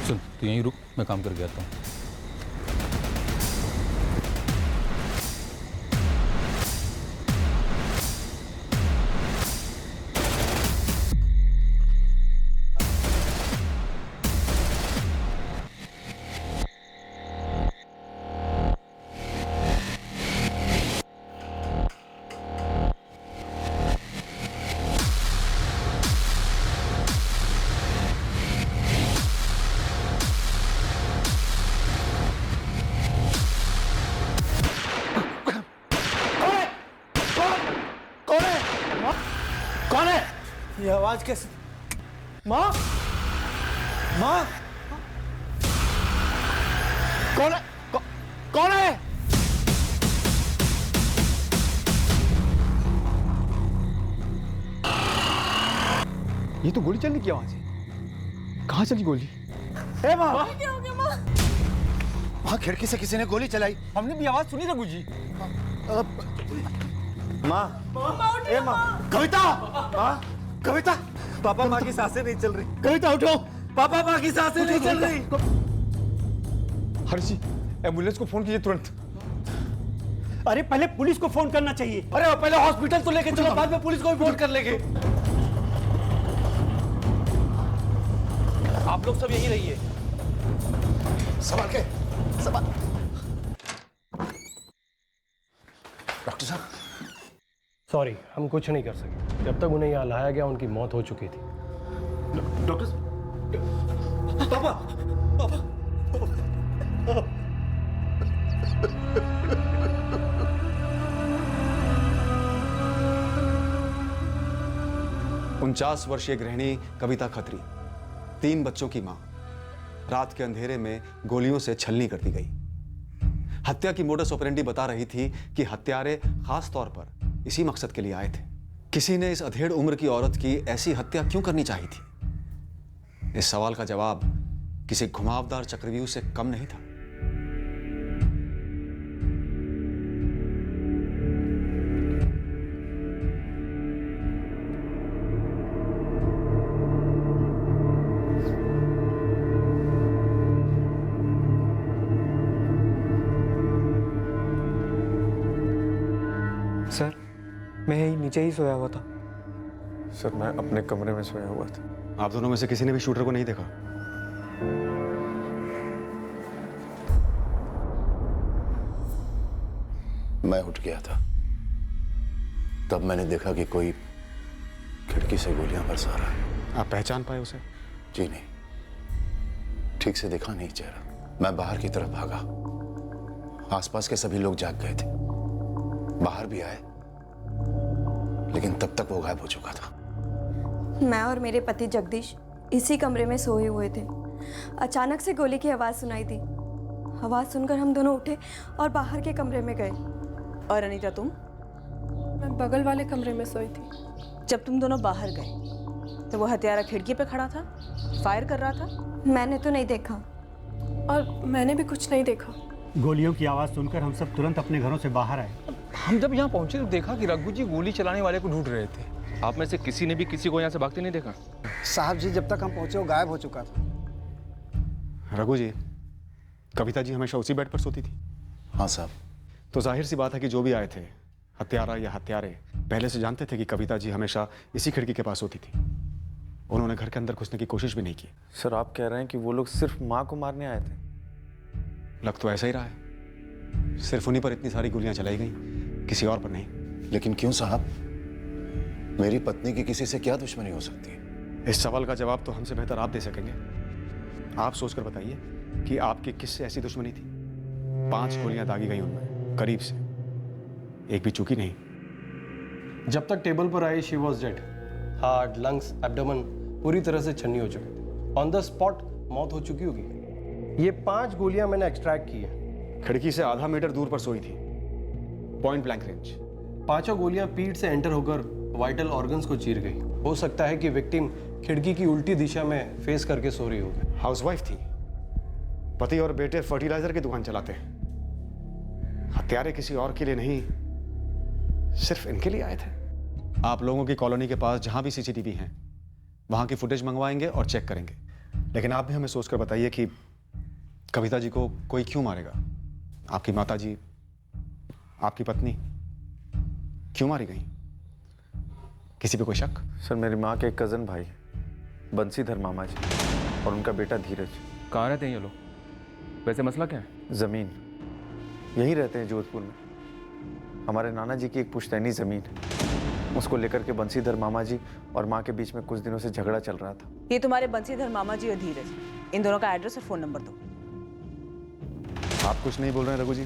सुन, तू यहीं रुक, मैं काम करके आता हूँ। कौन है? ये आवाज कैसे? माँ? माँ? कौन है? कौन है? ये तो गोली चलने की आवाज है। कहाँ चली गोली? ए माँ? क्या हो गया माँ? वहाँ खिड़की से किसी ने गोली चलाई। हमने भी आवाज सुनी रघु जी। माँ? ए माँ? कविता? माँ? कविता? पापा माँ की सांसें नहीं चल रही। कविता उठो। पापा माँ की सांसें नहीं चल रही। हर्षी, एम्बुलेंस को फोन कीजिए तुरंत। अरे पहले पुलिस को फोन करना चाहिए। अरे पहले हॉस्पिटल तो लेके चलो, बाद में पुलिस को भी फोन कर लेंगे। आप लोग सब यहीं रहिए। संभाल के, संभाल। डॉक्टर साहब। सॉरी, हम कुछ नहीं कर सके। जब तक उन्हें यहाँ लाया गया उनकी मौत हो चुकी थी। डॉक्टर पापा पापा 49 वर्षीय गृहिणी कविता खत्री, 3 बच्चों की मां, रात के अंधेरे में गोलियों से छलनी कर दी गई। हत्या की मोडस ऑपरेंडी बता रही थी कि हत्यारे खास तौर पर इसी मकसद के लिए आए थे। किसी ने इस अधेड़ उम्र की औरत की ऐसी हत्या क्यों करनी चाहिए थी? इस सवाल का जवाब किसी घुमावदार चक्रव्यूह से कम नहीं था। सर, मैं यही नीचे ही सोया हुआ था। सर, मैं अपने कमरे में सोया हुआ था। आप दोनों में से किसी ने भी शूटर को नहीं देखा? मैं उठ गया था, तब मैंने देखा कि कोई खिड़की से गोलियां बरसा रहा है। आप पहचान पाए उसे? जी नहीं, ठीक से देखा नहीं चेहरा। मैं बाहर की तरफ भागा, आसपास के सभी लोग जाग गए थे, बाहर भी आए, लेकिन तब तक वो गायब हो चुका था। मैं और मेरे पति जगदीश इसी कमरे में सोए हुए थे। अचानक से गोली की आवाज़ सुनाई दी। आवाज़ सुनकर हम दोनों उठे और बाहर के कमरे में गए। और अनीता, तुम? मैं बगल वाले कमरे में सोई थी। जब तुम दोनों बाहर गए तो वो हत्यारा खिड़की पे खड़ा था, फायर कर रहा था? मैंने तो नहीं देखा। और मैंने भी कुछ नहीं देखा। गोलियों की आवाज़ सुनकर हम सब तुरंत अपने घरों से बाहर आए। हम जब यहाँ पहुंचे तो देखा कि रघु जी गोली चलाने वाले को ढूंढ रहे थे। आप में से किसी ने भी किसी को यहाँ से भागते नहीं देखा? साहब जी, जब तक हम पहुंचे वो गायब हो चुका था। रघु जी, कविता जी हमेशा उसी बेड पर सोती थी? हाँ साहब। तो जाहिर सी बात है कि जो भी आए थे, हत्यारा या हत्यारे, पहले से जानते थे कि कविता जी हमेशा इसी खिड़की के पास होती थी। उन्होंने घर के अंदर घुसने की कोशिश भी नहीं की। सर, आप कह रहे हैं कि वो लोग सिर्फ माँ को मारने आए थे? लग तो ऐसा ही रहा है। सिर्फ उन्हीं पर इतनी सारी गोलियां चलाई गई, किसी और पर नहीं। लेकिन क्यों साहब? मेरी पत्नी की किसी से क्या दुश्मनी हो सकती है? इस सवाल का जवाब तो हमसे बेहतर आप दे सकेंगे। आप सोचकर बताइए कि आपकी किससे ऐसी दुश्मनी थी? 5 गोलियां दागी गई उनमें, करीब से, एक भी चूकी नहीं। जब तक टेबल पर I she was dead. Heart, lungs, abdomen पूरी तरह से छन्नी हो चुके थे। ऑन द स्पॉट मौत हो चुकी होगी। ये 5 गोलियां मैंने एक्सट्रैक्ट की है। खिड़की से आधा मीटर दूर पर सोई थी, पॉइंट ब्लैंक रेंज। 5 गोलियां पीठ से एंटर होकर वाइटल ऑर्गन्स को चीर गई। हो सकता है कि विक्टिम खिड़की की उल्टी दिशा में फेस करके सो रही होगी। हाउसवाइफ थी, पति और बेटे फर्टिलाइजर की दुकान चलाते हैं। हत्यारे किसी और के लिए नहीं, सिर्फ इनके लिए आए थे। आप लोगों की कॉलोनी के पास जहां भी सीसीटीवी हैं, वहां की फुटेज मंगवाएंगे और चेक करेंगे। लेकिन आप भी हमें सोचकर बताइए कि कविता जी को कोई क्यों मारेगा? आपकी माताजी, आपकी पत्नी क्यों मारी गई? किसी पे कोई शक? सर मेरी माँ के एक कज़न भाई है, बंसीधर मामा जी, और उनका बेटा धीरज। कहाँ रहते हैं ये लोग? वैसे मसला क्या है? ज़मीन, यहीं रहते हैं जोधपुर में। हमारे नाना जी की एक पुश्तैनी ज़मीन है, उसको लेकर के बंसीधर मामा जी और माँ के बीच में कुछ दिनों से झगड़ा चल रहा था। ये तुम्हारे बंसीधर मामा जी और धीरज, इन दोनों का एड्रेस और फ़ोन नंबर दो। आप कुछ नहीं बोल रहे हैं रघु जी?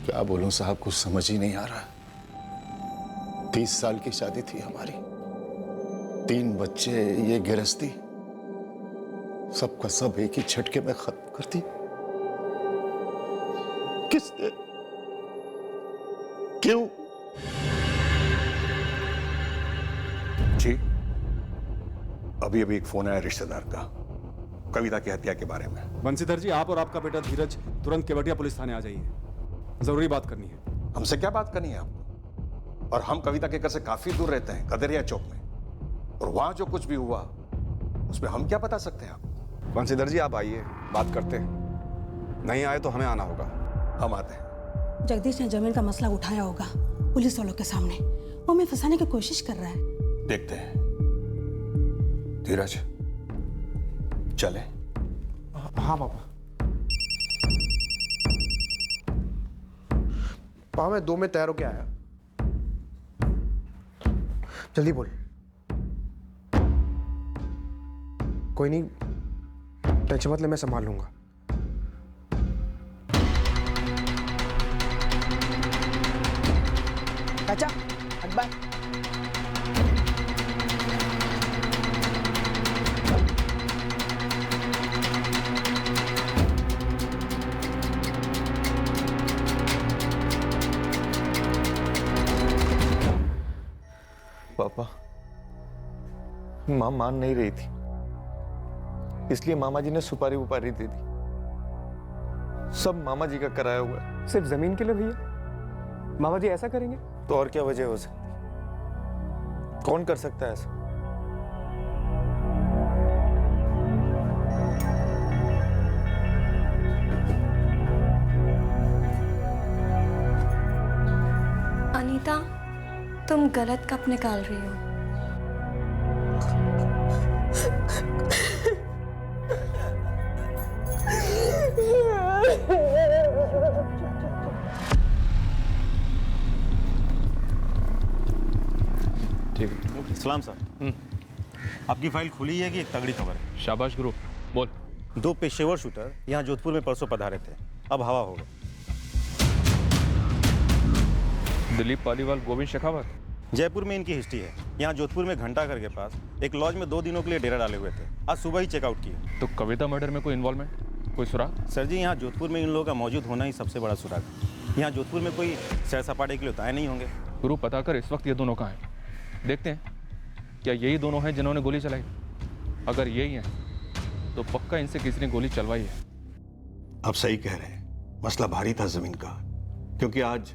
क्या बोलूं साहब, कुछ समझ ही नहीं आ रहा। 30 साल की शादी थी हमारी, 3 बच्चे, ये गिरस्ती, सबका सब एक ही झटके में खत्म कर दी। किसने? क्यों? जी, अभी अभी एक फोन आया रिश्तेदार का, कविता की हत्या के बारे में। बंसीधर जी, आप और आपका बेटा धीरज तुरंत केवटिया पुलिस थाने आ जाइए, जरूरी बात करनी है। हमसे क्या बात करनी है आपको? और हम कविता के घर से काफी दूर रहते हैं, कदरिया चौक में, और वहां जो कुछ भी हुआ उसमें हम क्या बता सकते हैं आपको? बंसीधर जी, आप आइए, बात करते हैं। नहीं आए तो हमें आना होगा। हम आते हैं। जगदीश ने जमीन का मसला उठाया होगा पुलिस वालों के सामने, वो हमें फंसाने की कोशिश कर रहा है। देखते हैं। धीरज, चले? हाँ पापा। पापा मैं 2 में तैयार होके आया। जल्दी बोल। कोई नहीं, टेंशन मत ले, मैं संभाल लूंगा। चाचा, अकबर। पापा, माँ मान नहीं रही थी, इसलिए मामा जी ने सुपारी उपारी दे दी। सब मामा जी का कराया हुआ है। सिर्फ जमीन के लिए भैया? मामा जी ऐसा करेंगे? तो और क्या वजह हो सकती? कौन कर सकता है ऐसा? अनीता, तुम गलत कप निकाल रही हो। सलाम सर। आपकी फाइल खुली है कि एक तगड़ी खबर है? शाबाश गुरु, बोल। 2 पेशेवर शूटर यहाँ जोधपुर में परसों पधारे थे, अब हवा हो गए। दिलीप पालीवाल, गोविंद शेखावत। जयपुर में इनकी हिस्ट्री है। यहाँ जोधपुर में घंटाघर के पास एक लॉज में 2 दिनों के लिए डेरा डाले हुए थे। आज सुबह ही चेकआउट किए। तो कविता मर्डर में कोई इन्वॉल्वमेंट, कोई सुराग? सर जी, यहाँ जोधपुर में इन लोगों का मौजूद होना ही सबसे बड़ा सुराग है। यहाँ जोधपुर में कोई सैर सपाटे के लिए उताए नहीं होंगे। गुरु, पता कर इस वक्त ये दोनों कहाँ हैं। देखते हैं क्या यही दोनों हैं जिन्होंने गोली चलाई। अगर यही हैं तो पक्का इनसे किसी ने गोली चलवाई है। आप सही कह रहे हैं, मसला भारी था जमीन का, क्योंकि आज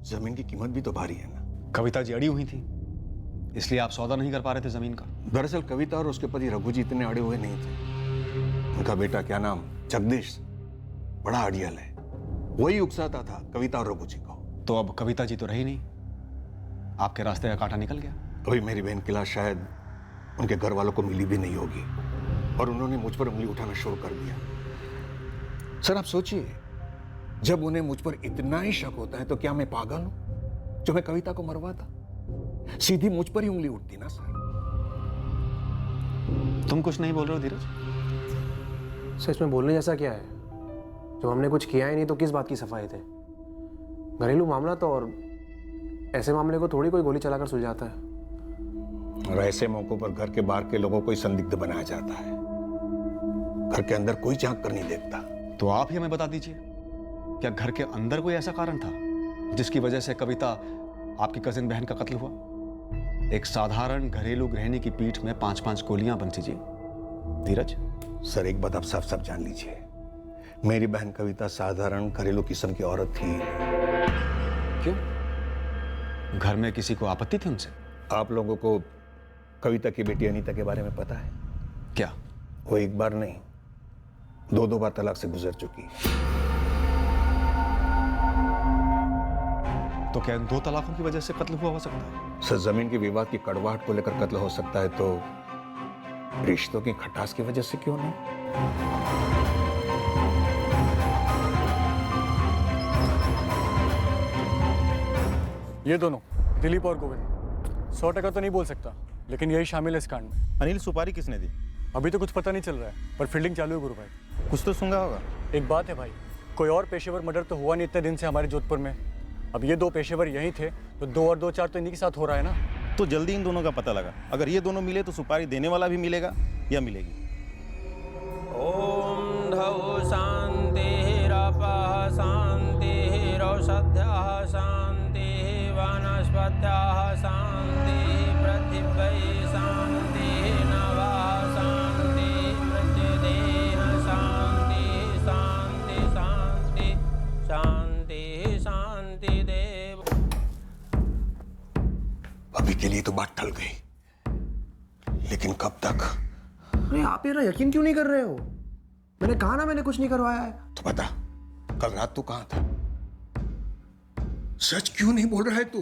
जमीन की कीमत भी तो भारी है ना। कविता जी अड़ी हुई थी, इसलिए आप सौदा नहीं कर पा रहे थे जमीन का? दरअसल कविता और उसके पति रघु जी इतने अड़े हुए नहीं थे। उनका बेटा, क्या नाम, जगदीश, बड़ा अड़ियल है, वही उकसाता था कविता और रघु जी को। तो अब कविता जी तो रही नहीं, आपके रास्ते का कांटा निकल गया। अभी मेरी बहन की लाश शायद उनके घर वालों को मिली भी नहीं होगी, और उन्होंने मुझ पर उंगली उठाना शुरू कर दिया। सर आप सोचिए, जब उन्हें मुझ पर इतना ही शक होता है तो क्या मैं पागल हूं जो मैं कविता को मरवाता? सीधी मुझ पर ही उंगली उठती ना सर। तुम कुछ नहीं बोल रहे हो धीरज? सर इसमें बोलने जैसा क्या है? जब हमने कुछ किया ही नहीं तो किस बात की सफाई थे? घरेलू मामला तो, और ऐसे मामले को थोड़ी कोई गोली चलाकर सुलझाता है। और ऐसे मौकों पर घर के बाहर के लोगों को ही संदिग्ध बनाया जाता है, घर के अंदर कोई झांक कर नहीं देखता। तो आप ही हमें बता दीजिए, क्या घर के अंदर कोई ऐसा कारण था जिसकी वजह से कविता, आपकी कजिन बहन का कत्ल हुआ? एक साधारण घरेलू गृहिणी की पीठ में 5-5 गोलियां बनती जी। धीरज सर, एक बात आप साफ साफ जान लीजिए, मेरी बहन कविता साधारण घरेलू किस्म की औरत थी। क्यों? घर में किसी को आपत्ति थी उनसे? आप लोगों को कविता की बेटी अनीता के बारे में पता है? क्या? वो एक बार नहीं, दो बार तलाक से गुजर चुकी है। तो क्या इन 2 तलाकों की वजह से कत्ल हुआ हो सकता है? सर, जमीन के विवाद की कड़वाहट को लेकर कत्ल हो सकता है, तो रिश्तों की खटास की वजह से क्यों नहीं? ये दोनों दिलीप और गोविंद 100% तो नहीं बोल सकता, लेकिन यही शामिल है इस कांड में। अनिल, सुपारी किसने दी? अभी तो कुछ पता नहीं चल रहा है, पर फील्डिंग चालू है गुरु भाई। कुछ तो सूंघा होगा। एक बात है भाई, कोई और पेशेवर मर्डर तो हुआ नहीं इतने दिन से हमारे जोधपुर में। अब ये 2 पेशेवर यहीं थे, तो 2 और 2 4 तो इन्हीं के साथ हो रहा है ना। तो जल्दी इन दोनों का पता लगा। अगर ये दोनों मिले तो सुपारी देने वाला भी मिलेगा या मिलेगी। ओम धौ शांतिरपः शांतिरौषध्यः शांतिः वनस्पतयः शांतिः पृथिवी शांतिः नभः शांतिः मृत्युदेह शांतिः शांति शांति शांतिः शांति देव। अभी के लिए तो बात टल गई, लेकिन कब तक? अरे आप मेरा यकीन क्यों नहीं कर रहे हो? मैंने कहा ना मैंने कुछ नहीं करवाया है। तो बता, कल रात तू कहां था? सच क्यों नहीं बोल रहा है तू?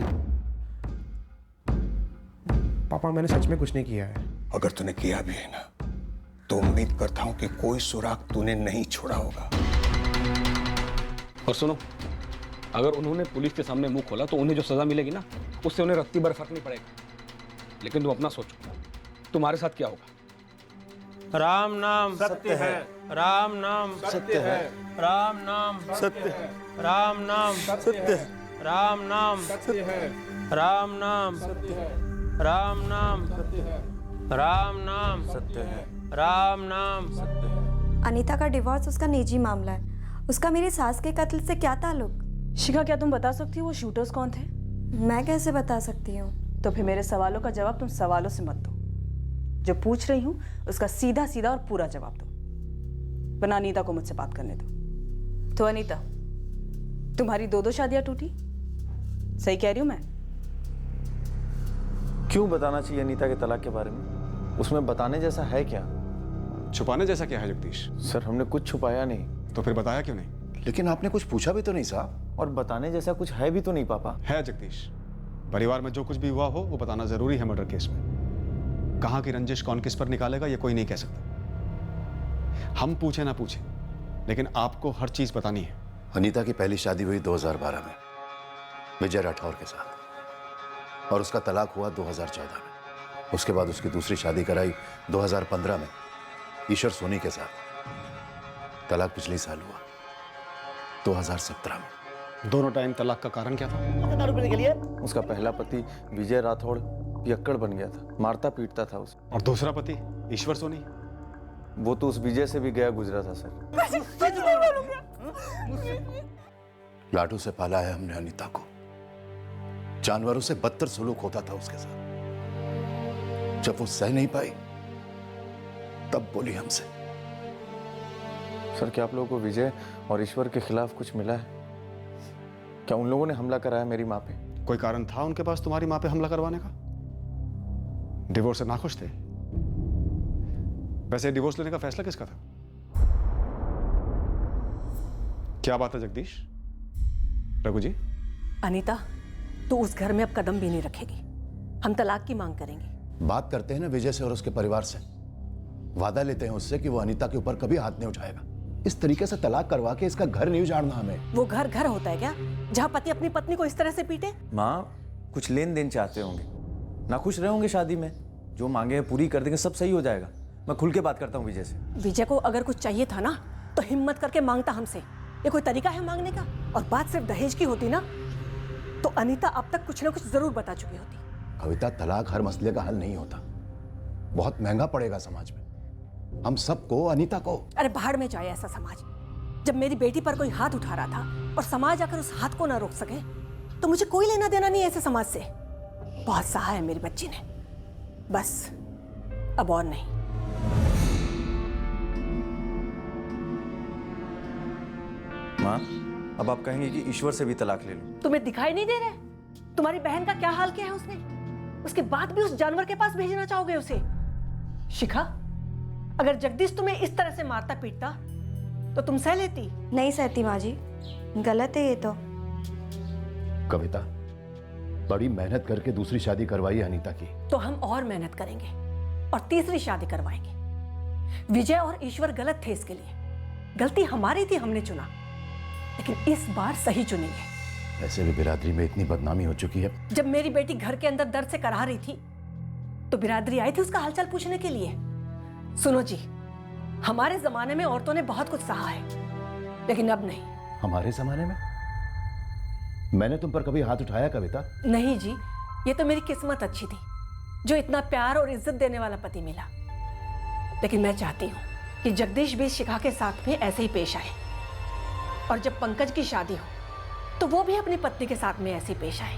पापा, मैंने सच में कुछ नहीं किया है। अगर तूने किया भी है ना, तो उम्मीद करता हूं कि कोई सुराग तूने नहीं छोड़ा होगा। और सुनो, अगर उन्होंने पुलिस के सामने मुंह खोला तो उन्हें जो सजा मिलेगी ना, उससे उन्हें रत्ती भर फर्क नहीं पड़ेगा। लेकिन तुम अपना सोचो, तुम्हारे साथ क्या होगा? राम नाम सत्य है, राम नाम सत्य है, राम नाम सत्य है, राम नाम सत्य है, राम नाम सत्य है, राम नाम सत्य है, राम नाम सत्य है, राम नाम सत्य है, राम नाम सत्य है। अनीता का डिवोर्स उसका निजी मामला है, उसका मेरी सास के कत्ल से क्या ताल्लुक? शिखा, क्या तुम बता सकती हो वो शूटर्स कौन थे? मैं कैसे बता सकती हूँ? तो फिर मेरे सवालों का जवाब तुम सवालों से मत दो। जो पूछ रही हूँ उसका सीधा सीधा और पूरा जवाब दो, वरना अनीता को मुझसे बात करने दो। तो अनीता, तुम्हारी 2 शादियां टूटी, सही कह रही हूँ मैं? क्यों बताना चाहिए अनीता के तलाक के बारे में? उसमें बताने जैसा है क्या? छुपाने जैसा क्या है जगदीश? सर, हमने कुछ छुपाया नहीं। तो फिर बताया क्यों नहीं? लेकिन आपने कुछ पूछा भी तो नहीं साहब। और बताने जैसा कुछ है भी तो नहीं पापा। है जगदीश, परिवार में जो कुछ भी हुआ हो वो बताना जरूरी है मर्डर केस में। कहां की रंजिश कौन किस पर निकालेगा ये कोई नहीं कह सकता। हम पूछे ना पूछे, लेकिन आपको हर चीज बतानी है। अनीता की पहली शादी हुई 2012 में विजय राठौर के साथ, और उसका तलाक हुआ 2014 में। उसके बाद उसकी दूसरी शादी कराई 2015 में ईश्वर सोनी के साथ। तलाक पिछले साल हुआ 2017 में। दोनों टाइम तलाक का कारण क्या था? उसका पहला पति विजय राठौड़ पियक्कड़ बन गया था, मारता पीटता था उसे। और दूसरा पति ईश्वर सोनी? वो तो उस विजय से भी गया गुजरा था सर। लाटू से पाला है हमने अनीता को। जानवरों से बदतर सलूक होता था उसके साथ। जब वो सह नहीं पाई तब बोली हमसे। सर, क्या आप लोगों को विजय और ईश्वर के खिलाफ कुछ मिला है? क्या उन लोगों ने हमला कराया मेरी माँ पे? कोई कारण था उनके पास तुम्हारी माँ पे हमला करवाने का? डिवोर्स से नाखुश थे? वैसे डिवोर्स लेने का फैसला किसका था? क्या बात है जगदीश? रघु जी? अनीता, तू उस घर में अब कदम भी नहीं रखेगी। हम तलाक की मांग करेंगे। बात करते हैं ना विजय से और उसके परिवार से। वादा लेते हैं उससे कि वो अनीता के ऊपर कभी हाथ नहीं उठाएगा। इस तरीके से तलाक करवा के इसका घर नहीं उजाड़ना हमें। वो घर घर होता है क्या, जहाँ पति अपनी पत्नी को इस तरह से पीटे? माँ, कुछ लेन देन चाहते होंगे, ना खुश रहे होंगे शादी में। जो मांगे हैं पूरी कर देंगे, सब सही हो जाएगा। मैं खुल के बात करता हूँ विजय से। विजय को अगर कुछ चाहिए था ना, तो हिम्मत करके मांगता हमसे। ये कोई तरीका है मांगने का? और बात सिर्फ दहेज की होती ना, तो अनीता अब तक कुछ ना कुछ जरूर बता चुकी होती। कविता, तलाक हर मसले का हल नहीं होता। बहुत महंगा पड़ेगा समाज में, हम सबको, अनीता को। अरे भाड़ में जाए ऐसा समाज। जब मेरी बेटी पर कोई हाथ उठा रहा था और समाज आकर उस हाथ को ना रोक सके, तो मुझे कोई लेना देना नहीं ऐसे समाज से। बहुत सहा है मेरी बच्ची ने, बस अब और नहीं। माँ, अब आप कहेंगे कि ईश्वर से भी तलाक ले लो? तुम्हें दिखाई नहीं दे रहा? तुम्हारी बहन का क्या हाल किया है उसने? उसके बाद भी उस जानवर के पास भेजना चाहोगे उसे? शिखा, अगर जगदीश तुम्हें इस तरह से मारता पीटता तो तुम सह लेती? नहीं सहती माँ जी, गलत है ये तो। कविता, बड़ी मेहनत करके दूसरी शादी करवाई है अनीता की। तो हम और मेहनत करेंगे और तीसरी शादी करवाएंगे। विजय और ईश्वर गलत थे इसके लिए, गलती हमारी थी, हमने चुना, लेकिन इस बार सही चुनेंगे। ऐसे भी बिरादरी में इतनी बदनामी हो चुकी है। जब मेरी बेटी घर के अंदर दर्द से कराह रही थी तो बिरादरी आई थी उसका हालचाल पूछने के लिए। सुनो जी, हमारे जमाने में औरतों ने बहुत कुछ सहा है, लेकिन अब नहीं। हमारे जमाने में मैंने तुम पर कभी हाथ उठाया कविता? नहीं जी, ये तो मेरी किस्मत अच्छी थी जो इतना प्यार और इज्जत देने वाला पति मिला। लेकिन मैं चाहती हूँ कि जगदीश भी शिखा के साथ में ऐसे ही पेश आए, और जब पंकज की शादी हो तो वो भी अपनी पत्नी के साथ में ऐसे ही पेश आए,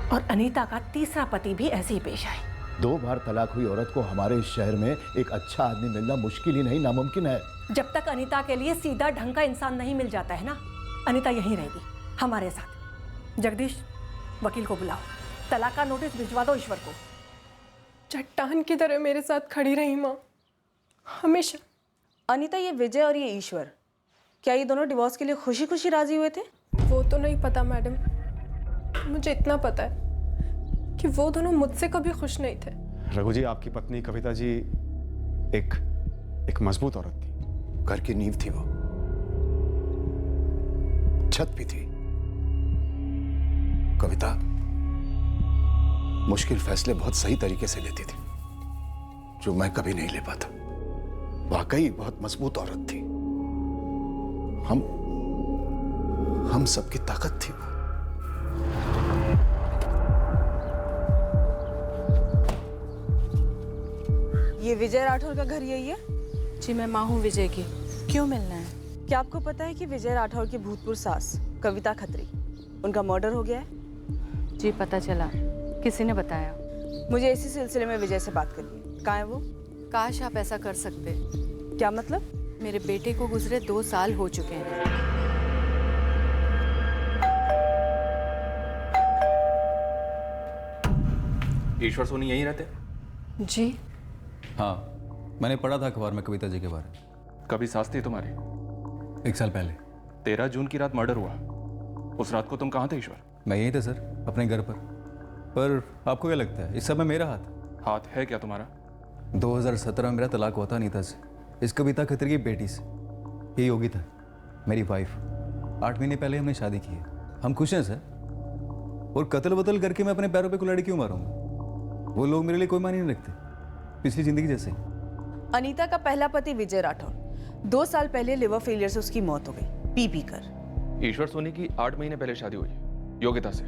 और अनीता का तीसरा पति भी ऐसे ही पेश आए। 2 बार तलाक हुई औरत को हमारे इस शहर में एक अच्छा आदमी मिलना मुश्किल ही नहीं, नामुमकिन है। जब तक अनीता के लिए सीधा ढंग का इंसान नहीं मिल जाता है ना, अनीता यहीं रहेगी हमारे साथ। जगदीश, वकील को बुलाओ, तलाक का नोटिस भिजवा दो ईश्वर को। चट्टान की तरह मेरे साथ खड़ी रही माँ, हमेशा। अनीता, ये विजय और ये ईश्वर, क्या ये दोनों डिवोर्स के लिए खुशी खुशी राजी हुए थे? वो तो नहीं पता मैडम, मुझे इतना पता है कि वो दोनों मुझसे कभी खुश नहीं थे। रघु जी, आपकी पत्नी कविता जी एक मजबूत औरत थी। घर की नींव थी वो, छत भी थी। कविता मुश्किल फैसले बहुत सही तरीके से लेती थी, जो मैं कभी नहीं ले पाता। वाकई बहुत मजबूत औरत थी। हम सबकी ताकत थी वो। ये विजय राठौर का घर यही है? जी, मैं माँ हूँ विजय की। क्यों मिलना है? क्या आपको पता है कि विजय राठौर की भूतपूर्व सास कविता खत्री, उनका मर्डर हो गया है? जी पता चला, किसी ने बताया? मुझे इसी सिलसिले में विजय से बात करनी है। कहाँ है वो? काश आप ऐसा कर सकते। क्या मतलब? मेरे बेटे को गुजरे 2 साल हो चुके हैं। ईश्वर सोनी यहीं रहते? जी हाँ, मैंने पढ़ा था अखबार में कविता जी के बारे में। कभी सास थी तुम्हारी? 1 साल पहले। 13 जून की रात मर्डर हुआ, उस रात को तुम कहाँ थे ईश्वर? मैं यहीं था सर, अपने घर पर आपको क्या लगता है इस सब में मेरा हाथ है क्या तुम्हारा? 2017 में मेरा तलाक हुआ था अनीता से, इस कविता खत्री की बेटी से। ये योगिता, मेरी वाइफ। 8 महीने पहले हमने शादी की है। हम खुश हैं सर, और कत्ल वतल करके मैं अपने पैरों पे कुल्हाड़ी क्यों मारूंगा? वो लोग मेरे लिए कोई मायने नहीं रखते, पिछली जिंदगी जैसे। अनीता का पहला पति विजय राठौर, 2 साल पहले लिवर फेलियर से उसकी मौत हो गई, पी कर। ईश्वर सोनी की 8 महीने पहले शादी हुई योगिता से।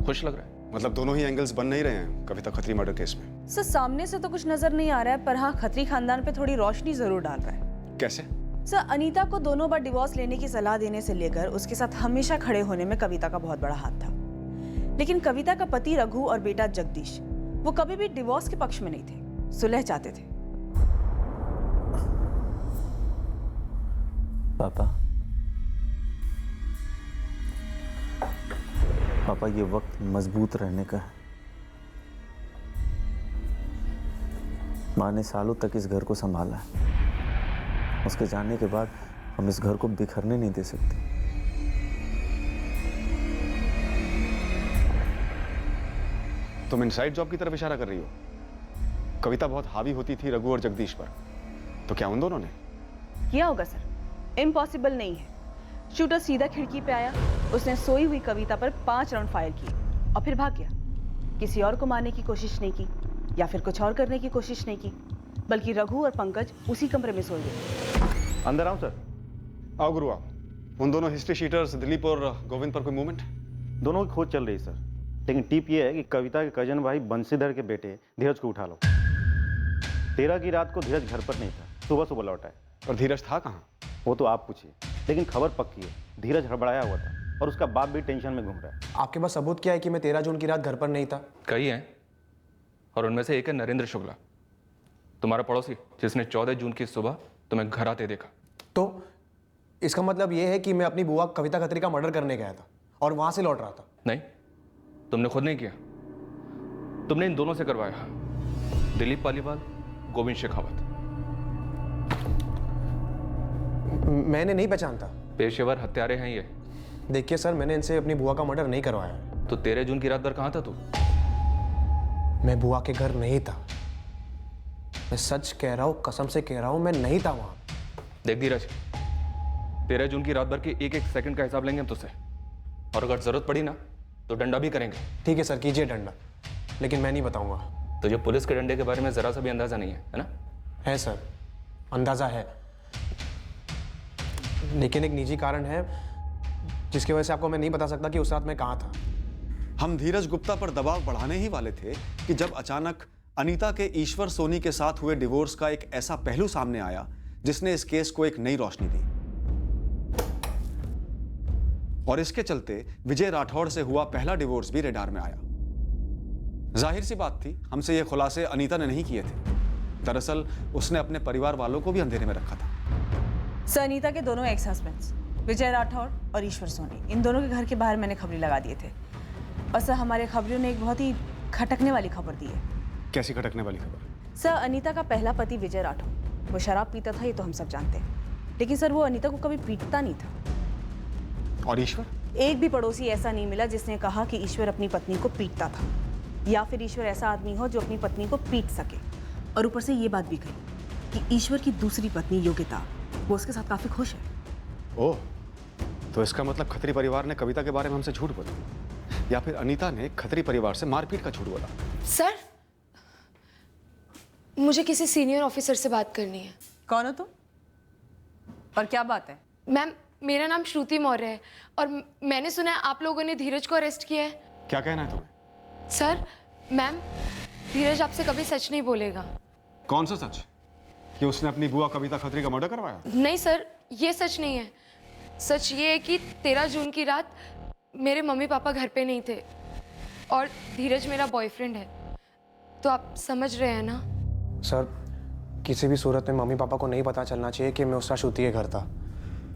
खुश लग रहा है? मतलब दोनों ही एंगल्स बन नहीं रहे हैं कविता खत्री मर्डर केस में। सर, सामने से तो कुछ नजर नहीं आ रहा है, पर हाँ, खत्री खानदान पे थोड़ी रोशनी जरूर डाल रहा है। कैसे? सर, अनीता को दोनों बार डिवोर्स लेने की सलाह देने से लेकर उसके साथ हमेशा खड़े होने में कविता का बहुत बड़ा हाथ था। लेकिन कविता का पति रघु और बेटा जगदीश, वो कभी भी डिवोर्स के पक्ष में नहीं थे, सुलह चाहते थे। पापा, ये वक्त मजबूत रहने का है। माँ ने सालों तक इस घर को संभाला है। उसके जाने के बाद हम इस घर को बिखरने नहीं दे सकते। तुम इनसाइड जॉब की तरफ इशारा कर रही हो? कविता बहुत हावी होती थी रघु और जगदीश पर, तो क्या उन दोनों ने किया होगा? सर, इम्पॉसिबल नहीं है। शूटर सीधा खिड़की पे आया, उसने सोई हुई कविता पर 5 राउंड फायर किए और फिर भाग गया। किसी और को मारने की कोशिश नहीं की या फिर कुछ और करने की कोशिश नहीं की, बल्कि रघु और पंकज उसी कमरे में सोए गए। अंदर आओ सर। आओ गुरु आओ। उन दोनों हिस्ट्री शीटर्स दिलीप और गोविंद पर कोई मूवमेंट? दोनों की खोज चल रही सर, लेकिन टिप ये है कि कविता के कजन भाई बंशीधर के बेटे धीरज को उठा लो। 13 की रात को धीरज घर पर नहीं था, सुबह लौटा है। और धीरज था कहाँ? वो तो आप पूछिए, लेकिन खबर पक्की है, धीरज हड़बड़ाया हुआ था और उसका बाप भी टेंशन में घूम रहा है। आपके पास सबूत क्या है कि मैं 13 जून की रात घर पर नहीं था? कई हैं, और उनमें से एक है नरेंद्र शुक्ला, तुम्हारा पड़ोसी, जिसने 14 जून की सुबह तुम्हें घर आते देखा। तो इसका मतलब यह है कि मैं अपनी बुआ कविता खत्री का मर्डर करने गया था और वहां से लौट रहा था? नहीं, तुमने खुद नहीं किया, तुमने इन दोनों से करवाया। दिलीप पालीवाल गोविंद शेखावत। मैंने नहीं पहचानता। पेशेवर हत्यारे हैं ये। देखिए सर, मैंने इनसे अपनी बुआ का मर्डर नहीं करवाया है। तो 13 जून की रात भर कहाँ था तू? मैं बुआ के घर नहीं था। मैं सच कह रहा हूँ, कसम से कह रहा हूँ, मैं नहीं था वहाँ। देख धीरज, 13 जून की रात भर की एक एक सेकंड का हिसाब लेंगे हम तुझसे, और अगर जरूरत पड़ी ना तो डंडा भी करेंगे। ठीक है सर, कीजिए डंडा, लेकिन मैं नहीं बताऊंगा। तुझे पुलिस के डंडे के बारे में जरा सा भी अंदाजा नहीं है ना? है सर, अंदाजा है, लेकिन एक निजी कारण है जिसकी वजह से आपको मैं नहीं बता सकता कि उस रात मैं कहाँ था। हम धीरज गुप्ता पर दबाव बढ़ाने ही वाले थे कि जब अचानक अनीता के ईश्वर सोनी के साथ हुए डिवोर्स का एक ऐसा पहलू सामने आया जिसने इस केस को एक नई रोशनी दी, और इसके चलते विजय राठौड़ से हुआ पहला डिवोर्स भी रेडार में आया। जाहिर सी बात थी, हमसे ये खुलासे अनीता ने नहीं किए थे। दरअसल उसने अपने परिवार वालों को भी अंधेरे में रखा था। सर, अनीता के दोनों एक्स हस्बैंड्स विजय राठौड़ और ईश्वर सोनी, इन दोनों के घर के बाहर मैंने खबरें लगा दिए थे। और सर, हमारे खबरों ने एक बहुत ही खटकने वाली खबर दी है। कैसी खटकने वाली खबर? सर, अनीता का पहला पति विजय राठौड़, वो शराब पीता था, ये तो हम सब जानते हैं, लेकिन सर वो अनीता को कभी पीटता नहीं था। और ईश्वर? एक भी पड़ोसी ऐसा नहीं मिला जिसने कहा कि ईश्वर अपनी पत्नी को पीटता था, या फिर ईश्वर ऐसा आदमी हो जो अपनी पत्नी को पीट सके। और ऊपर से ये बात भी कही कि ईश्वर की दूसरी पत्नी योगिता, वो उसके साथ काफी खुश है। ओह, तो इसका मतलब खत्री परिवार ने कविता के बारे में हमसे झूठ बोला, या फिर अनीता ने खत्री परिवार से मारपीट का झूठ बोला? सर, मुझे किसी सीनियर ऑफिसर से बात करनी है। कौन हो तुम और क्या बात है? मैम, मेरा नाम श्रुति मौर्य है और मैंने सुना है आप लोगों ने धीरज को अरेस्ट किया है। क्या कहना है तुम्हें? सर, मैम, धीरज आपसे कभी सच नहीं बोलेगा। कौन सा सच? कि उसने अपनी बुआ कविता खत्री का मर्डर करवाया? नहीं सर, ये सच नहीं है। सच ये है कि 13 जून की रात मेरे मम्मी पापा घर पे नहीं थे और धीरज मेरा बॉयफ्रेंड है, तो आप समझ रहे हैं ना? सर, किसी भी सूरत में मम्मी पापा को नहीं पता चलना चाहिए कि मैं उस रात श्रुति के घर था।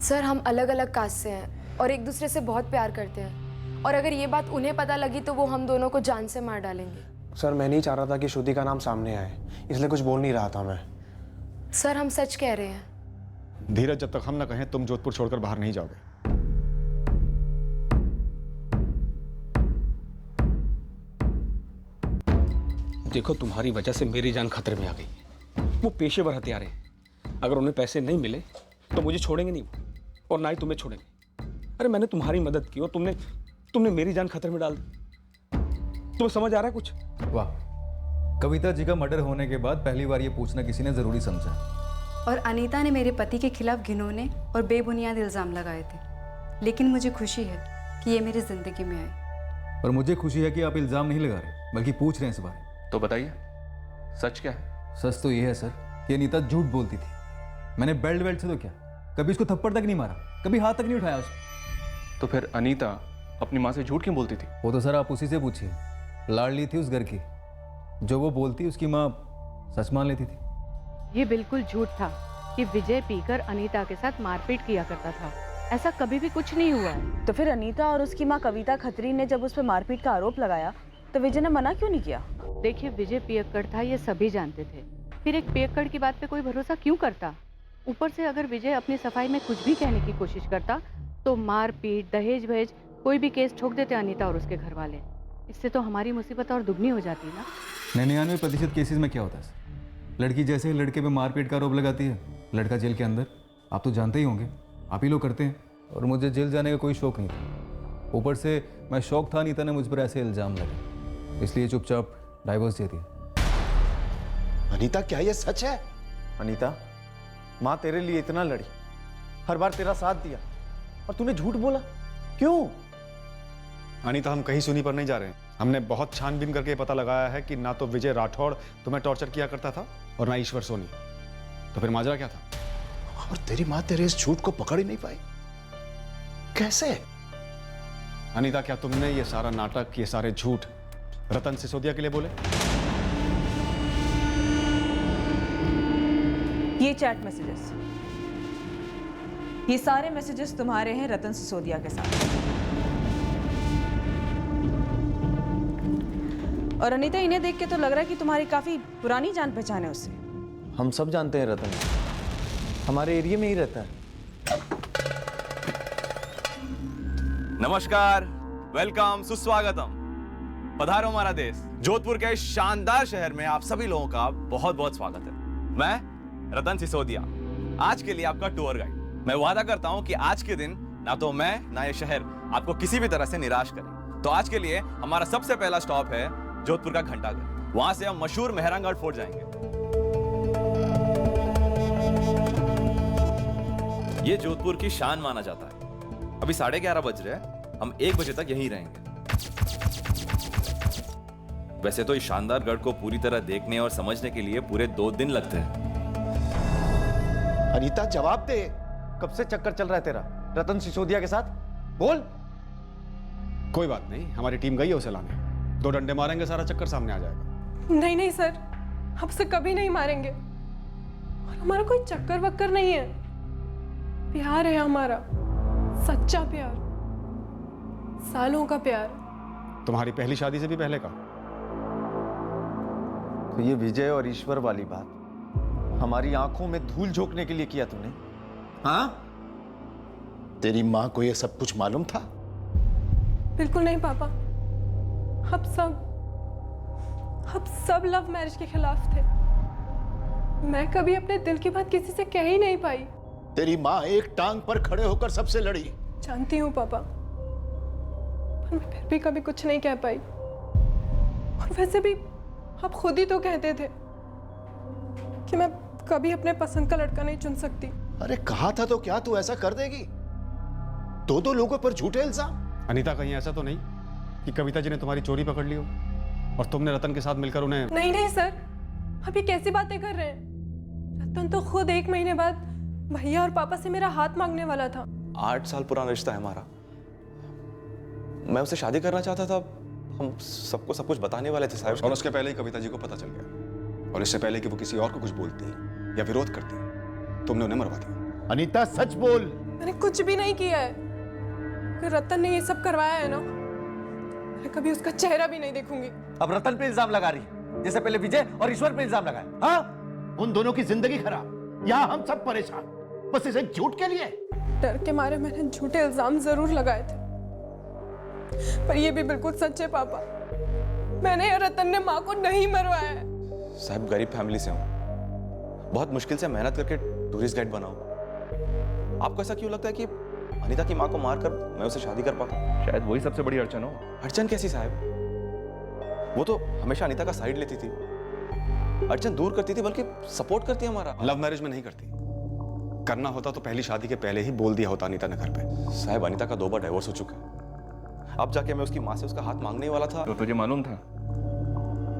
सर, हम अलग अलग कास्ट से हैं और एक दूसरे से बहुत प्यार करते हैं, और अगर ये बात उन्हें पता लगी तो वो हम दोनों को जान से मार डालेंगे। सर, मैं नहीं चाह रहा था कि श्रुति का नाम सामने आए, इसलिए कुछ बोल नहीं रहा था मैं। सर, हम सच कह रहे हैं। धीरज, जब तक हम ना कहें तुम जोधपुर छोड़कर बाहर नहीं जाओगे। देखो, तुम्हारी वजह से मेरी जान खतरे में आ गई। वो पेशेवर हत्यारे हैं, अगर उन्हें पैसे नहीं मिले तो मुझे छोड़ेंगे नहीं, और ना ही तुम्हें छोड़ेंगे। अरे मैंने तुम्हारी मदद की और तुमने मेरी जान खतरे में डाल दी। तुम्हें समझ आ रहा है कुछ? वाह, कविता जी का मर्डर होने के बाद पहली बार ये पूछना किसी ने जरूरी समझा। और अनीता ने मेरे पति के खिलाफ घिनौने और बेबुनियाद इल्ज़ाम लगाए थे, लेकिन मुझे खुशी है कि ये मेरी ज़िंदगी में आए। और मुझे खुशी है कि आप इल्ज़ाम नहीं लगा रहे बल्कि पूछ रहे हैं इस बारे। तो बताइए, सच क्या है? सच तो ये है सर कि अनीता झूठ बोलती थी। मैंने बेल्ट से तो क्या, कभी उसको थप्पड़ तक नहीं मारा, कभी हाथ तक नहीं उठाया उसको। तो फिर अनीता अपनी माँ से झूठ क्यों बोलती थी? वो तो सर आप उसी से पूछिए। लाडली थी उस घर की, जो वो बोलती उसकी माँ सच मान लेती थी। ये बिल्कुल झूठ था कि विजय पीकर अनीता के साथ मारपीट किया करता था। ऐसा कभी भी कुछ नहीं हुआ है। तो फिर अनीता और उसकी माँ कविता खत्री ने जब उस पर मारपीट का आरोप लगाया तो विजय ने मना क्यों नहीं किया? देखिए, विजय पियक्कड़ था, ये सभी जानते थे, फिर एक पियक्कड़ की बात पे कोई भरोसा क्यों करता? ऊपर से अगर विजय अपनी सफाई में कुछ भी कहने की कोशिश करता तो मारपीट, दहेज वहेज कोई भी केस ठोक देते अनीता और उसके घर वाले। इससे तो हमारी मुसीबत और दुगनी हो जाती ना। 99% केसेस में क्या होता है, लड़की जैसे ही लड़के पे मारपीट का आरोप लगाती है, लड़का जेल के अंदर। आप तो जानते ही होंगे, आप ही लोग करते हैं। और मुझे जेल जाने का कोई शौक नहीं था, ऊपर से मैं शौक था अनीता ने मुझ पर ऐसे इल्ज़ाम लगे, इसलिए चुपचाप डाइवोर्स दे दिया। अनीता, क्या ये सच है? अनीता, माँ तेरे लिए इतना लड़ी, हर बार तेरा साथ दिया, और तूने झूठ बोला, क्यों? अनीता, हम कहीं सुनी पर नहीं जा रहे हैं। हमने बहुत छानबीन करके पता लगाया है कि ना तो विजय राठौड़ तुम्हें टॉर्चर किया करता था और ना ईश्वर सोनी। तो फिर माजरा क्या था? और तेरी माँ तेरे इस झूठ को पकड़ ही नहीं पाई, कैसे? अनीता, क्या तुमने ये सारा नाटक, ये सारे झूठ रतन सिसोदिया के लिए बोले? ये चैट मैसेजेस, ये सारे मैसेजेस तुम्हारे हैं रतन सिसोदिया के साथ। और अनीता, इन्हें देख के तो लग रहा है कि तुम्हारी काफी पुरानी जान पहचान है उससे। हम सब जानते हैं रतन, हमारे एरिया में ही रहता है। नमस्कार, वेलकम, सुस्वागतम। पधारो हमारा देश। जोधपुर के इस शानदार शहर में आप सभी लोगों का बहुत बहुत स्वागत है। मैं रतन सिसोदिया, आज के लिए आपका टूर गाइड। मैं वादा करता हूं कि आज के दिन ना तो मैं ना ये शहर आपको किसी भी तरह से निराश करें। तो आज के लिए हमारा सबसे पहला स्टॉप है जोधपुर का घंटाघर। वहां से हम मशहूर मेहरानगढ़ फोर्ट जाएंगे। ये जोधपुर की शान माना जाता है। अभी 11:30 बज रहे हैं, हम 1 बजे तक यहीं रहेंगे। वैसे तो इस शानदार गढ़ को पूरी तरह देखने और समझने के लिए पूरे 2 दिन लगते हैं। अनीता जवाब दे, कब से चक्कर चल रहा है तेरा रतन सिसोदिया के साथ? बोल। कोई बात नहीं, हमारी टीम गई है उसे लाने। 2 डंडे मारेंगे, सारा चक्कर सामने आ जाएगा। नहीं नहीं सर, आपसे कभी नहीं मारेंगे। और हमारा कोई चक्कर वक्कर नहीं है, प्यार है हमारा, सच्चा प्यार, सालों का प्यार। तुम्हारी पहली शादी से भी पहले का? तो ये विजय और ईश्वर वाली बात हमारी आंखों में धूल झोंकने के लिए किया तूने? हाँ? तेरी माँ को ये सब कुछ मालूम था? बिल्कुल नहीं पापा, हम सब लव मैरिज के खिलाफ थे। मैं कभी अपने दिल की बात किसी से कह ही नहीं पाई। तेरी माँ एक टांग पर खड़े होकर सबसे लड़ी। जानती हूँ पापा, पर मैं फिर भी कभी कुछ नहीं कह पाई। और वैसे भी आप खुद ही तो कहते थे कि मैं कभी अपने पसंद का लड़का नहीं चुन सकती। अरे कहा था तो क्या तू ऐसा कर देगी? 2 लोगों पर झूठे इल्जाम। अनीता, कहीं ऐसा तो नहीं कि कविता जी ने तुम्हारी चोरी पकड़ ली हो और तुमने रतन के साथ मिलकर उन्हें? नहीं नहीं सर, आप ये कैसी बातें कर रहे हैं? रतन तो खुद 1 महीने बाद भैया और पापा से मेरा हाथ मांगने वाला था। 8 साल पुराना रिश्ता है हमारा। मैं उससे शादी करना चाहता था। हम सबको सब कुछ बताने वाले थे साहब। और उसके पहले ही कविता जी को पता चल गया, और इससे पहले कि वो किसी और को कुछ बोलती या विरोध करती, तुमने उन्हें मरवा दिया। अनीता सच बोल। मैंने कुछ भी नहीं किया है। अगर रतन ने ये सब करवाया है ना, मैं कभी उसका चेहरा भी नहीं देखूंगी। अब रतन पे इल्जाम लगा रही है, जैसे पहले विजय और ईश्वर पे इल्जाम लगाए। हाँ? उन दोनों की जिंदगी खराब, यहाँ हम सब परेशान, बस इस एक झूठ के लिए। डर के मारे मैंने झूठे इल्जाम जरूर लगाए थे, पर ये भी बिल्कुल सच है पापा। मैंने या रतन ने माँ को नहीं मरवाया है। साहब, गरीब फैमिली से हूँ, बहुत मुश्किल से मेहनत करके टूरिस्ट गाइड बना हूँ। आपको ऐसा क्यों लगता है कि अनीता की माँ को मारकर मैं उसे शादी कर पाता? शायद वही सबसे बड़ी अड़चन हो। अड़चन कैसी साहब? वो तो हमेशा अनीता का साइड लेती थी, अड़चन दूर करती थी, बल्कि सपोर्ट करती है हमारा। लव मैरिज में नहीं करती। करना होता तो पहली शादी के पहले ही बोल दिया होता अनीता ने घर पे। साहब, अनीता का 2 बार डाइवोर्स हो चुका है। अब जाके मैं उसकी माँ से उसका हाथ मांगने वाला था। तो तुझे मालूम था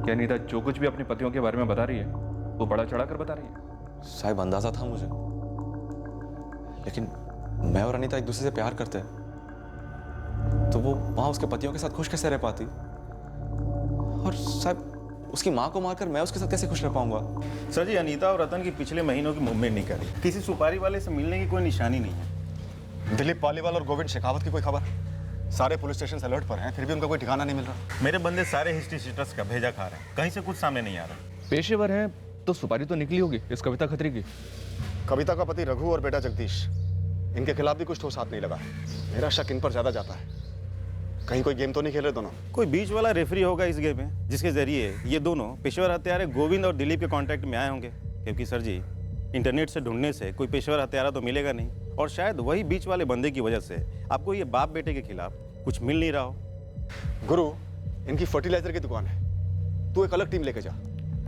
कि अनीता जो कुछ भी अपने पतियों के बारे में बता रही है वो बड़ा चढ़ा कर बता रही है? साहब, अंदाजा था मुझे, लेकिन मैं और अनीता एक दूसरे से प्यार करते हैं, तो वो वहां उसके पतियों के साथ खुश कैसे रह पाती? और साहब, उसकी माँ को मारकर मैं उसके साथ कैसे खुश रह पाऊंगा? सर जी, अनीता और रतन की पिछले महीनों की मूवमेंट नहीं करी। किसी सुपारी वाले से मिलने की कोई निशानी नहीं है। दिलीप पालीवाल और गोविंद शेखावत की कोई खबर? सारे पुलिस स्टेशन अलर्ट पर हैं, फिर भी उनका कोई ठिकाना नहीं मिल रहा। मेरे बंदे सारे हिस्ट्री शीटर्स का भेजा खा रहे हैं, कहीं से कुछ सामने नहीं आ रहा। पेशेवर हैं तो सुपारी तो निकली होगी इस कविता खत्री की। कविता का पति रघु और बेटा जगदीश, इनके खिलाफ भी कुछ ठोस हाथ नहीं लगा। मेरा शक इन पर ज्यादा जाता है। कहीं कोई गेम तो नहीं खेल रहे दोनों? कोई बीच वाला रेफरी होगा इस गेम में, जिसके जरिए ये दोनों पेशेवर हत्यारे गोविंद और दिलीप के कांटेक्ट में आए होंगे। क्योंकि सर जी, इंटरनेट से ढूंढने से कोई पेशेवर हत्यारा तो मिलेगा नहीं, और शायद वही बीच वाले बंदे की वजह से आपको ये बाप बेटे के खिलाफ कुछ मिल नहीं रहा हो। गुरु, इनकी फर्टिलाइजर की दुकान है, तू एक अलग टीम लेके जा।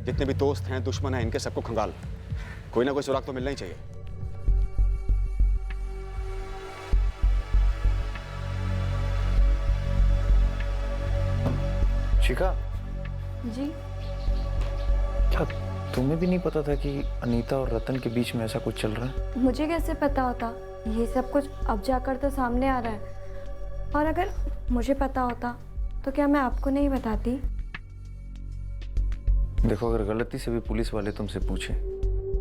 जितने भी दोस्त हैं, दुश्मन हैं, इनके सबको खंगाल। कोई ना कोई सुराग तो मिलना ही चाहिए। शिखा जी? क्या तुम्हें भी नहीं पता था कि अनीता और रतन के बीच में ऐसा कुछ चल रहा है? मुझे कैसे पता होता? ये सब कुछ अब जाकर तो सामने आ रहा है, और अगर मुझे पता होता तो क्या मैं आपको नहीं बताती? देखो, अगर गलती से भी पुलिस वाले तुमसे पूछे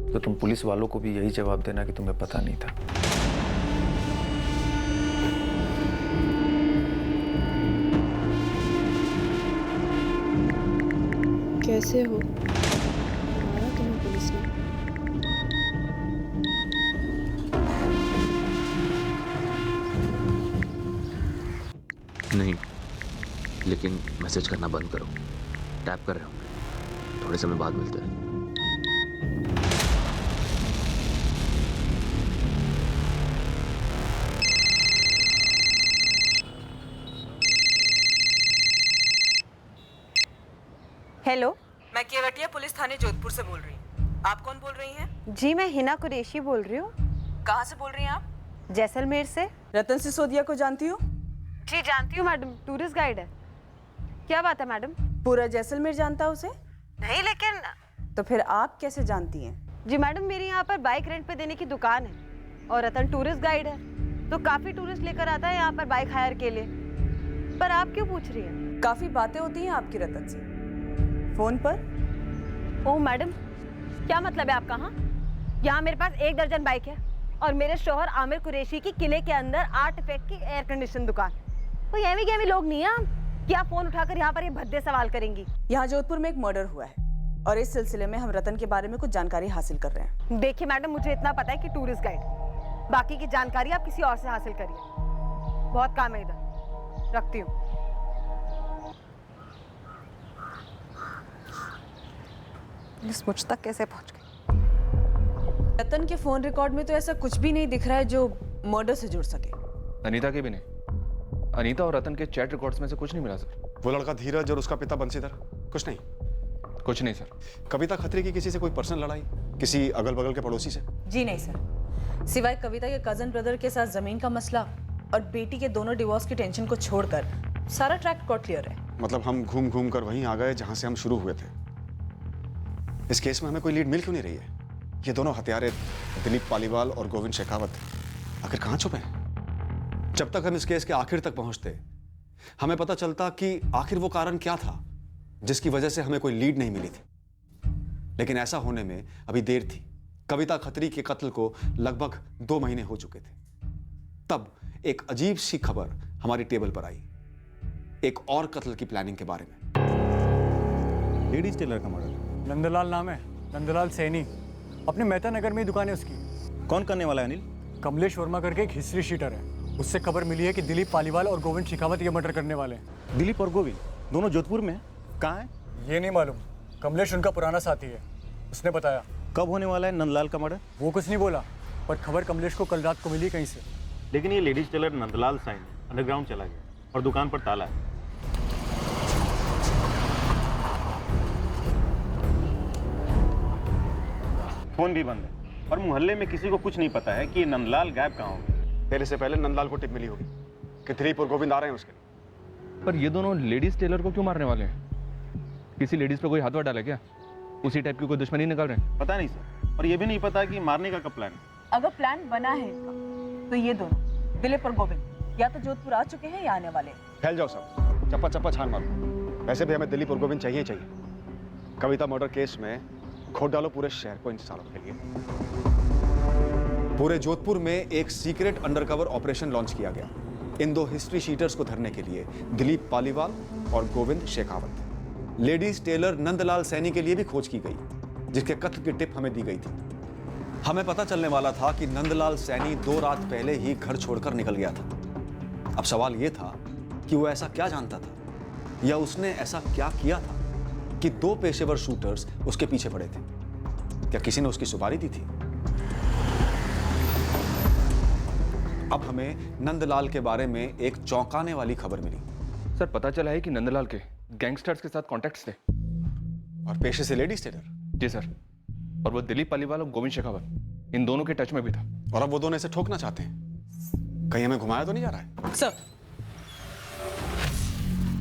तो तुम पुलिस वालों को भी यही जवाब देना कि तुम्हें पता नहीं था। कैसे हो? मारा तुम्हें पुलिस ने? नहीं, लेकिन मैसेज करना बंद करो। टैप कर रहे होंगे। थोड़े समय बाद मिलते हैं। हेलो, मैं केवटिया पुलिस थाने जोधपुर से बोल रही हूँ। आप कौन बोल रही हैं? जी मैं हिना कुरैशी बोल रही हूँ। कहाँ से बोल रही हैं आप? जैसलमेर से। रतन सिसोदिया को जानती हो? जी जानती हूँ मैडम, टूरिस्ट गाइड है। क्या बात है मैडम? पूरा जैसलमेर जानता उसे? नहीं लेकिन। तो फिर आप कैसे जानती हैं? जी मैडम, मेरी यहाँ पर बाइक रेंट पे देने की दुकान है और रतन टूरिस्ट गाइड है, तो काफी टूरिस्ट लेकर आता है यहाँ पर बाइक हायर के लिए। पर आप क्यों पूछ रही हैं? काफी बातें होती हैं आपकी रतन से फोन पर। ओह मैडम, क्या मतलब है आपका? हाँ, यहाँ मेरे पास 1 दर्जन बाइक है और मेरे शौहर आमिर कुरैशी की किले के अंदर आर्टिफैक्ट की एयर कंडीशन दुकान। कोई एवी गेवी लोग नहीं है हम कि आप फोन उठाकर यहाँ पर ये भद्दे सवाल करेंगी। यहाँ जोधपुर में एक मर्डर हुआ है और इस सिलसिले में हम रतन के बारे में कुछ जानकारी हासिल कर रहे हैं। देखिए मैडम, मुझे इतना पता है कि टूरिस्ट गाइड, बाकी की जानकारी आप किसी और से हासिल करिए। बहुत काम है इधर, रखती हूँ। पुलिस मुझ तक कैसे पहुंच गई? रतन के फोन रिकॉर्ड में तो ऐसा कुछ भी नहीं दिख रहा है जो मर्डर से जुड़ सके। अनीता के भी नहीं। अनीता और रतन के चैट रिकॉर्ड्स में से कुछ नहीं मिला सर। वो लड़का धीरज और उसका पिता बंसीधर, कुछ नहीं? कुछ नहीं सर। कविता खत्री की किसी से कोई पर्सनल लड़ाई, किसी अगल बगल के पड़ोसी से? जी नहीं सर, सिवाय कविता के कजन ब्रदर के साथ जमीन का मसला और बेटी के दोनों डिवोर्स की टेंशन को छोड़कर सारा ट्रैक रिकॉर्ड क्लियर है। मतलब हम घूम घूम कर वहीं आ गए जहां से हम शुरू हुए थे। इस केस में हमें कोई लीड मिल क्यों नहीं रही है? ये दोनों हत्यारे दिलीप पालीवाल और गोविंद शेखावत आखिर कहां छुपे हैं? जब तक हम इस केस के आखिर तक पहुंचते हमें पता चलता कि आखिर वो कारण क्या था जिसकी वजह से हमें कोई लीड नहीं मिली थी। लेकिन ऐसा होने में अभी देर थी। कविता खत्री के कत्ल को लगभग 2 महीने हो चुके थे। तब एक अजीब सी खबर हमारी टेबल पर आई, एक और कत्ल की प्लानिंग के बारे में। लेडीज टेलर का मर्डर। नंदलाल नाम है, नंदलाल सैनी। अपने मेहता नगर में ही दुकान है उसकी। कौन करने वाला है अनिल? कमलेश वर्मा करके एक हिस्ट्री शीटर है। उससे खबर मिली है कि दिलीप पालीवाल और गोविंद शेखावत ये मर्डर करने वाले हैं। दिलीप और गोविंद दोनों जोधपुर में? कहाँ है? ये नहीं मालूम। कमलेश उनका पुराना साथी है, उसने बताया। कब होने वाला है नंदलाल का मर्डर? वो कुछ नहीं बोला, पर खबर कमलेश को कल रात को मिली कहीं से। लेकिन ये ladies tailor Nandlal sign underground चला गया और दुकान पर ताला है। फोन भी बंद है और मोहल्ले में किसी को कुछ नहीं पता है कि ये नंदलाल गायब कहाँ होगा। फिर इससे पहले नंदलाल को टिप मिली होगी कि दिलीप और गोविंद आ रहे हैं उसके लिए। पर ये दोनों लेडीज टेलर को क्यों मारने वाले हैं? किसी लेडीज पे कोई हाथ वाथ डाला क्या? उसी टाइप की कोई दुश्मनी निकाल रहे हैं? पता नहीं सर, और ये भी नहीं पता कि मारने का कब प्लान है। अगर प्लान बना है इनका, तो ये दोनों दिलीप और गोविंद या तो जोधपुर आ चुके हैं या आने वाले हैं। फैल जाओ सब, चप्पा चप्पा छान मारो। वैसे भी हमें दिलीप और गोविंद चाहिए चाहिए। कविता मर्डर केस में खोद डालो पूरे शहर को इन सालों के लिए। पूरे जोधपुर में एक सीक्रेट अंडरकवर ऑपरेशन लॉन्च किया गया इन 2 हिस्ट्री शीटर्स को धरने के लिए, दिलीप पालीवाल और गोविंद शेखावत। लेडीज टेलर नंदलाल सैनी के लिए भी खोज की गई, जिसके कत्ल की टिप हमें दी गई थी। हमें पता चलने वाला था कि नंदलाल सैनी 2 रात पहले ही घर छोड़कर निकल गया था। अब सवाल यह था कि वो ऐसा क्या जानता था या उसने ऐसा क्या किया था कि 2 पेशेवर शूटर्स उसके पीछे पड़े थे। क्या किसी ने उसकी सुपारी दी थी? अब हमें नंदलाल के बारे में एक चौंकाने वाली खबर मिली। सर, पता चला है कि नंदलाल के गैंगस्टर्स के साथ कॉन्टैक्ट्स थे और पेशे से लेडीज टेलर। जी सर, और वो दिलीप पालीवाल और गोविंद शेखावत इन दोनों के टच में भी था। और अब वो दोनों इसे ठोकना चाहते हैं। कहीं हमें घुमाया तो नहीं जा रहा है?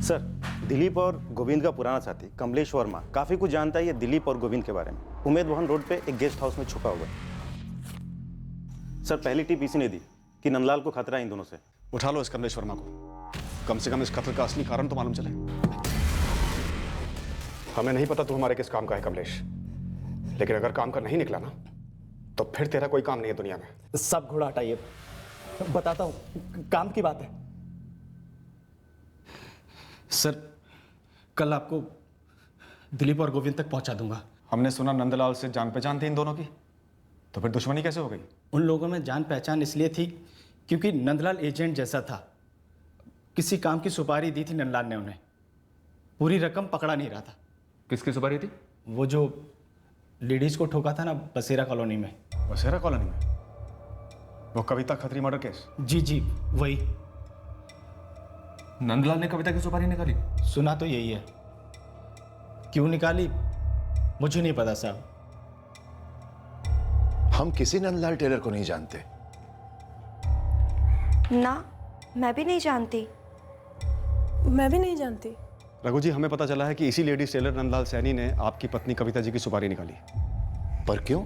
सर, दिलीप और गोविंद का पुराना साथी कमलेश वर्मा काफी कुछ जानता है ये दिलीप और गोविंद के बारे में। उमेद भवन रोड पे एक गेस्ट हाउस में छुपा हुआ है। सर, पहली टिप इसी ने दी कि नंदलाल को खतरा है इन दोनों से। उठा लो इस कमलेश वर्मा को, कम से कम इस कत्ल का असली कारण तो मालूम चले। हमें नहीं पता तू हमारे किस काम का है कमलेश, लेकिन अगर काम का नहीं निकला ना तो फिर तेरा कोई काम नहीं है दुनिया में। सब घोड़ा हटाइए, बताता हूँ, काम की बात है। सर, कल आपको दिलीप और गोविंद तक पहुंचा दूंगा। हमने सुना नंदलाल से जान पहचान थी इन दोनों की, तो फिर दुश्मनी कैसे हो गई? उन लोगों में जान पहचान इसलिए थी क्योंकि नंदलाल एजेंट जैसा था। किसी काम की सुपारी दी थी नंदलाल ने उन्हें। पूरी रकम पकड़ा नहीं रहा था। किसकी सुपारी थी? वो जो लेडीज को ठोका था ना बसेरा कॉलोनी में। बसेरा कॉलोनी में? वो कविता खत्री मर्डर केस? जी जी वही। नंदलाल ने कविता की सुपारी निकाली? सुना तो यही है। क्यों निकाली मुझे नहीं पता साहब। हम किसी नंदलाल टेलर को नहीं जानते। ना, मैं भी नहीं जानती। मैं भी नहीं जानती। रघु जी, हमें पता चला है कि इसी लेडीज टेलर नंदलाल सैनी ने आपकी पत्नी कविता जी की सुपारी निकाली। पर क्यों?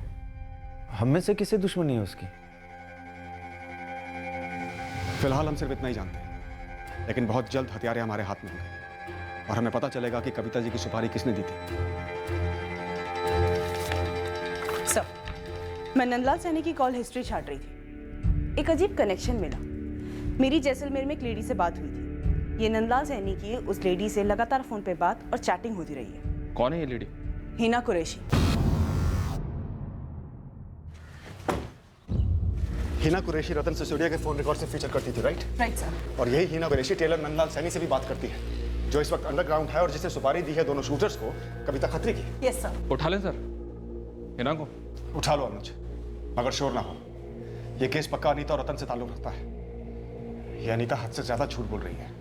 हम में से किससे दुश्मनी है उसकी? फिलहाल हम सिर्फ इतना ही जानते हैं, लेकिन बहुत जल्द हथियारे हमारे हाथ में होंगे और हमें पता चलेगा कि कविता जी की सुपारी किसने दी थी। सर, मैं नंदलाल सैनी की कॉल हिस्ट्री छाट रही थी। एक अजीब कनेक्शन मिला। मेरी जैसलमेर में एक लेडी से बात हुई थी। ये नंदलाल सैनी की उस लेडी से लगातार फोन पे बात और चैटिंग होती रही है। कौन है ये लेडी? हिना कुरैशी। हिना कुरैशी रतन सिसोदिया के फोन रिकॉर्ड से फीचर करती थी, राइट? Right sir. और यही हिना कुरैशी टेलर नंदलाल सैनी से भी बात करती है, जो इस वक्त अंडरग्राउंड है और जिसे सुपारी दी है दोनों शूटर्स को, कविता खत्री की। Yes sir. उठा लें सर हिना को? उठा लो अनुज, मगर शोर ना हो। ये केस पक्का अनीता और रतन से ताल्लुक रखता है। ये अनीता हद से ज्यादा झूठ बोल रही है।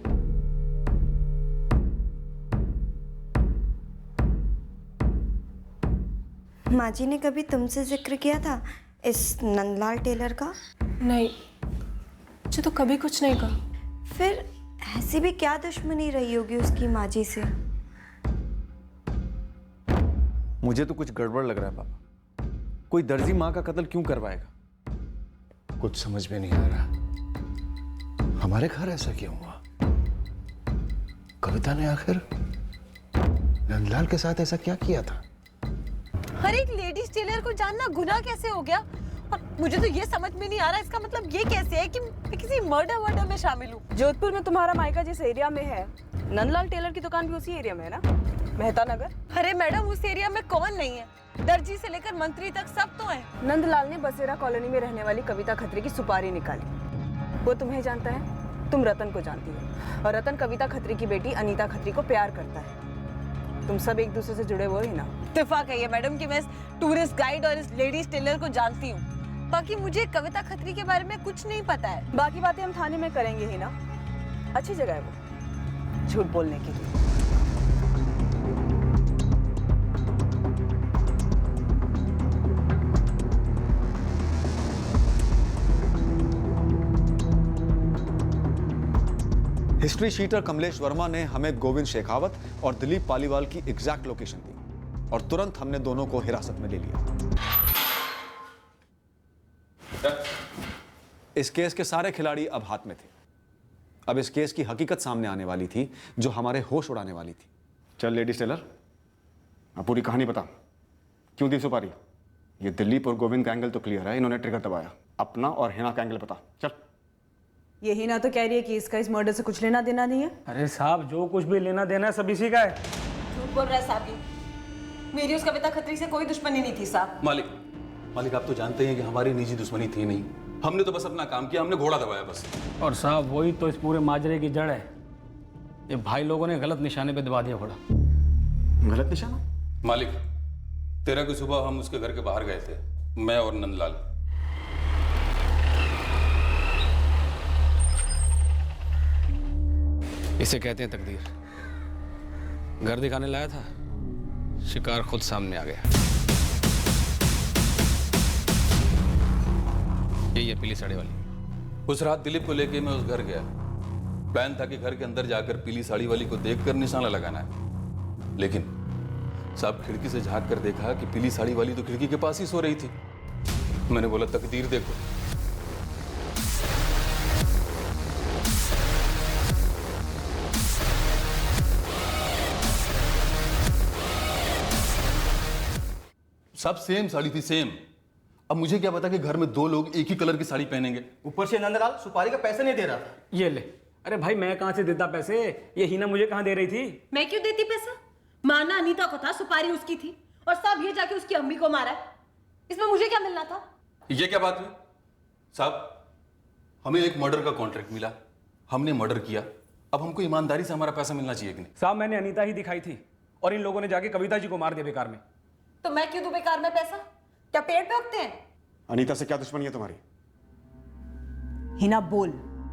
माँ जी ने कभी तुमसे जिक्र किया था इस नंदलाल टेलर का? नहीं, मुझे तो कभी कुछ नहीं कहा। फिर ऐसी भी क्या दुश्मनी रही होगी उसकी माँ जी से? मुझे तो कुछ गड़बड़ लग रहा है पापा। कोई दर्जी माँ का कत्ल क्यों करवाएगा? कुछ समझ में नहीं आ रहा। हमारे घर ऐसा क्यों हुआ? कविता ने आखिर नंदलाल के साथ ऐसा क्या किया था? हर एक लेडीज टेलर को जानना गुनाह कैसे हो गया? और मुझे तो ये समझ में नहीं आ रहा, इसका मतलब ये कैसे है कि मैं किसी मर्डर में शामिल हूँ? जोधपुर में तुम्हारा मायका जिस एरिया में है, नंदलाल टेलर की दुकान भी उसी एरिया में है ना, मेहता नगर। अरे मैडम, उस एरिया में कौन नहीं है? दर्जी से लेकर मंत्री तक सब तो है। नंदलाल ने बसेरा कॉलोनी में रहने वाली कविता खत्री की सुपारी निकाली। वो तुम्हें जानता है, तुम रतन को जानती हो, और रतन कविता खत्री की बेटी अनीता खत्री को प्यार करता है। तुम सब एक दूसरे से जुड़े हुए ही ना। इत्तेफाक है ये मैडम कि मैं इस टूरिस्ट गाइड और इस लेडीज टेलर को जानती हूँ। बाकी मुझे कविता खत्री के बारे में कुछ नहीं पता है। बाकी बातें हम थाने में करेंगे ही ना। अच्छी जगह है वो झूठ बोलने के लिए। हिस्ट्री शीटर कमलेश वर्मा ने हमें गोविंद शेखावत और दिलीप पालीवाल की एग्जैक्ट लोकेशन दी और तुरंत हमने दोनों को हिरासत में ले लिया। इस केस के सारे खिलाड़ी अब हाथ में थे। अब इस केस की हकीकत सामने आने वाली थी, जो हमारे होश उड़ाने वाली थी। चल लेडीज टेलर, अब पूरी कहानी बता। क्यों दी सुपारी? ये दिलीप और गोविंद का एंगल तो क्लियर है, इन्होंने ट्रिगर दबाया। अपना और हिना का एंगल बता। चल। ये हिना तो कह रही है कि इसका इस मर्डर से कुछ लेना देना नहीं है। अरे साहब, जो कुछ भी लेना देना है सब इसी का है। झूठ बोल रहा है साहब ये। मेरी उस कविता खत्री से कोई दुश्मनी नहीं थी साहब। मालिक आप तो जानते हैं कि हमारी निजी दुश्मनी थी नहीं। हमने तो बस अपना काम किया, हमने घोड़ा दबाया बस। और साहब वही तो इस पूरे माजरे की जड़ है। ये भाई लोगों ने गलत निशाने पे दबा दिया घोड़ा। गलत निशाना? मालिक 13 की सुबह हम उसके घर के बाहर गए थे, मैं और नंदलाल। इसे कहते हैं तकदीर। घर दिखाने लाया था, शिकार खुद सामने आ गया। यही है पीली साड़ी वाली। उस रात दिलीप को लेके मैं उस घर गया। प्लान था कि घर के अंदर जाकर पीली साड़ी वाली को देखकर निशाना लगाना है, लेकिन साहब खिड़की से झांक कर देखा कि पीली साड़ी वाली तो खिड़की के पास ही सो रही थी। मैंने बोला तकदीर देखो। सब सेम साड़ी थी, सेम। अब मुझे क्या पता कि घर में दो लोग एक ही कलर की साड़ी पहनेंगे। ऊपर से नंदलाल सुपारी का पैसा नहीं दे रहा था। ये ले। अरे भाई मैं कहां से देता पैसे? ये हिना मुझे कहां दे रही थी? मैं क्यों देती पैसा? माना अनीता को था, सुपारी उसकी थी, और साहब ये जाके उसकी अम्मी को मारा है। इसमें मुझे क्या मिलना था? ये क्या बात हुई साहब? हमें एक मर्डर का कॉन्ट्रैक्ट मिला, हमने मर्डर किया अब हमको ईमानदारी से हमारा पैसा मिलना चाहिए कि नहीं? साहब मैंने अनीता ही दिखाई थी और इन लोगों ने जाके कविता जी को मार दिया बेकार में। तो मैं क्यों दूं बेकार में पैसा? क्या पेड़ पे उगते हैं? अनीता से क्या दुश्मनी है तुम्हारी? हिना बोल,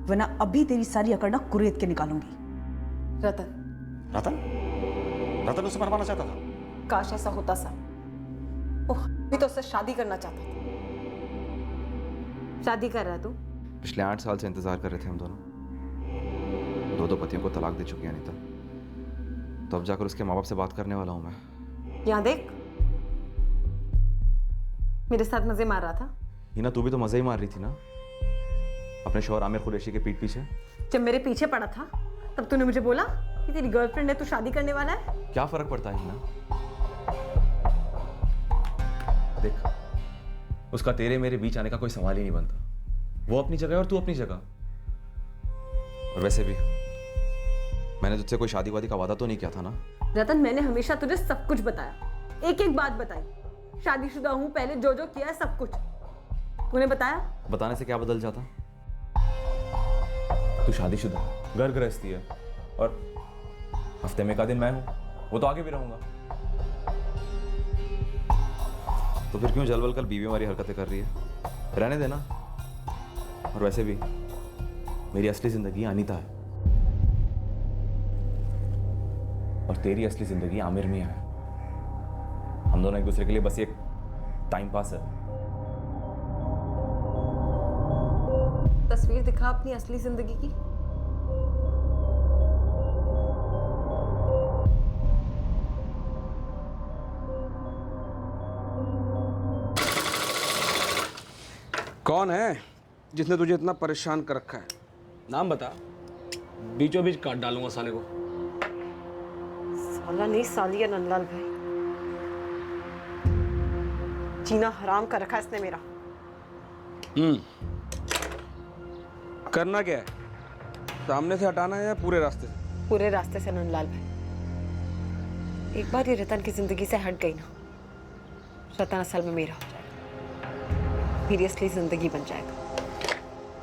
वरना अभी तेरी सारी अकड़ ना कुरेद के निकालूंगी। रतन रतन रतन उसे मरवाना चाहता था। काश ऐसा होता सा। ओह, भी तो उससे शादी करना चाहता था। शादी कर रहा तू? पिछले 8 साल से इंतजार कर रहे थे हम दोनों। 2 पतियों को तलाक दे चुकी है अनीता, तो अब जाकर उसके माँ बाप से बात करने वाला हूँ मैं। यहाँ देख, मेरे साथ मजे मार रहा था। हिना तू भी तो मजे ही मार रही थी ना अपने शौहर आमिर कुरैशी के पीठ पीछे। जब मेरे पीछे पड़ा था तब तूने मुझे बोला कि तेरी गर्लफ्रेंड है, तू शादी करने वाला है। क्या फर्क पड़ता है हिना? देख, उसका तेरे मेरे बीच आने का कोई सवाल ही नहीं बनता। वो अपनी जगह और तू अपनी जगह। और वैसे भी मैंने तुझसे कोई शादी वादी का वादा तो नहीं किया था ना? रतन, मैंने हमेशा तुझे सब कुछ बताया, एक एक बात बताई। शादीशुदा हूं, पहले जो जो किया है सब कुछ तूने बताया। बताने से क्या बदल जाता? तू शादीशुदा, घर गृहस्थी है, और हफ्ते में 1 दिन मैं हूं, वो तो आगे भी रहूंगा। तो फिर क्यों जलवल कल बीवी वाली हरकतें कर रही है? रहने देना। और वैसे भी मेरी असली जिंदगी अनीता है और तेरी असली जिंदगी आमिर मियां है। हम दोनों एक दूसरे के लिए बस एक टाइम पास है। तस्वीर दिखा अपनी असली जिंदगी की। कौन है जिसने तुझे इतना परेशान कर रखा है? नाम बता, बीचों बीच काट डालूंगा साले को। साला नहीं, साली है नंदलाल भाई। जीना हराम कर रखा है इसने मेरा। करना क्या है? सामने से हटाना है या पूरे रास्ते से? पूरे रास्ते से नंदलाल भाई। एक बार ये रतन की जिंदगी से हट गई ना, रतन असल में मेरा हो जाएगा, मेरी असली जिंदगी बन जाएगा।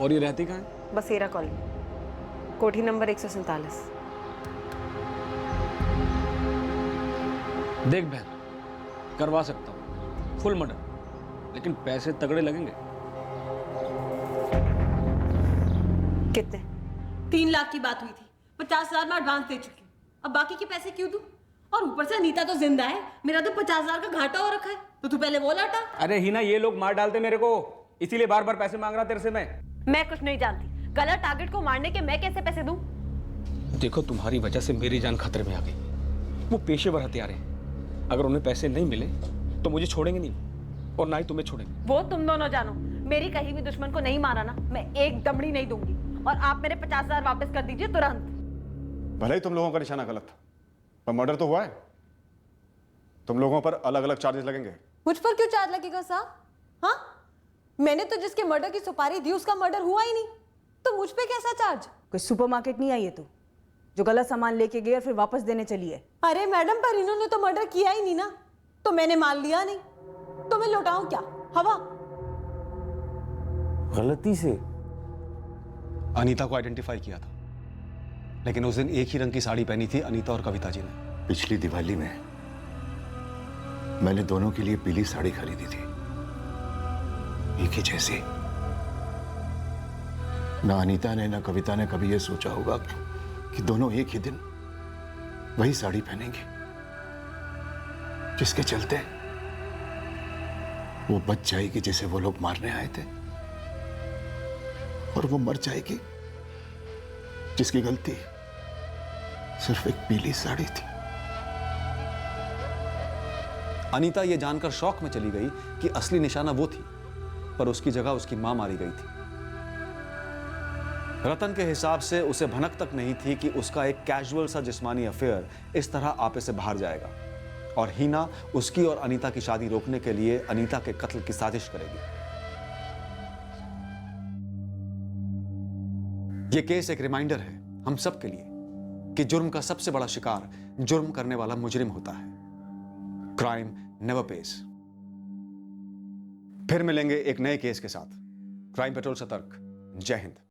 और ये रहती कहाँ है? बसेरा कॉलोनी, कोठी नंबर 147। देख बहन, करवा सकता हूँ फुल मर्डर, लेकिन पैसे तगड़े लगेंगे। कितने? 3 लाख की बात हुई थी, 50,000 में एडवांस दे चुकी हूँ। अब बाकी के पैसे क्यों दूं? और ऊपर से अनीता तो जिंदा है, मेरा तो 50,000 का घाटा हो रखा है, तो तू पहले वो लौटा। अरे हिना, ये लोग मार डालते मेरे को, इसीलिए बार बार पैसे मांग रहा तेरे से मैं कुछ नहीं जानती। गलत टारगेट को मारने के मैं कैसे पैसे दूं? देखो, तुम्हारी वजह से मेरी जान खतरे में आ गई। वो पेशेवर हथियारे हैं, अगर उन्हें पैसे नहीं मिले तो मुझे छोड़ेंगे नहीं, और ना ही तुम्हें छोड़ेंगे। वो तुम दोनों जानो, मेरी कहीं भी दुश्मन को नहीं मारा ना, मैं एक दमड़ी नहीं दूंगी। और आप मेरे 50,000 वापस कर दीजिए तुरंत। भले ही तुम लोगों का निशाना गलत था, पर मर्डर तो हुआ है। तुम लोगों पर अलग अलग चार्जेस लगेंगे। मुझ पर क्यों चार्ज लगेगा साहब? हाँ, मैंने तो जिसके मर्डर की सुपारी दी उसका मर्डर हुआ ही नहीं, तो मुझ पे कैसा चार्ज? कोई सुपरमार्केट नहीं आई है तू जो गलत सामान लेके गई और फिर वापस देने चली है। अरे मैडम, पर इन्होंने तो मर्डर किया ही नहीं ना, तो मैंने माल लिया नहीं, तो मैं लौटाऊं क्या? हवा। गलती से अनीता को आइडेंटिफाई किया था, लेकिन उस दिन एक ही रंग की साड़ी पहनी थी अनीता और कविता जी ने। पिछली दिवाली में मैंने दोनों के लिए पीली साड़ी खरीदी थी, एक ही जैसी। ना अनीता ने ना कविता ने कभी यह सोचा होगा कि दोनों एक ही दिन वही साड़ी पहनेंगे, जिसके चलते वो बच जाएगी जिसे वो लोग मारने आए थे, और वो मर जाएगी जिसकी गलती सिर्फ एक पीली साड़ी थी। अनीता ये जानकर शौक में चली गई कि असली निशाना वो थी, पर उसकी जगह उसकी मां मारी गई थी। रतन के हिसाब से उसे भनक तक नहीं थी कि उसका एक कैजुअल सा जिस्मानी अफेयर इस तरह आपे से बाहर जाएगा, और हीना उसकी और अनीता की शादी रोकने के लिए अनीता के कत्ल की साजिश करेगी। यह केस एक रिमाइंडर है हम सब के लिए कि जुर्म का सबसे बड़ा शिकार जुर्म करने वाला मुजरिम होता है। Crime never page. फिर मिलेंगे एक नए केस के साथ। क्राइम पेट्रोल सतर्क। जय हिंद।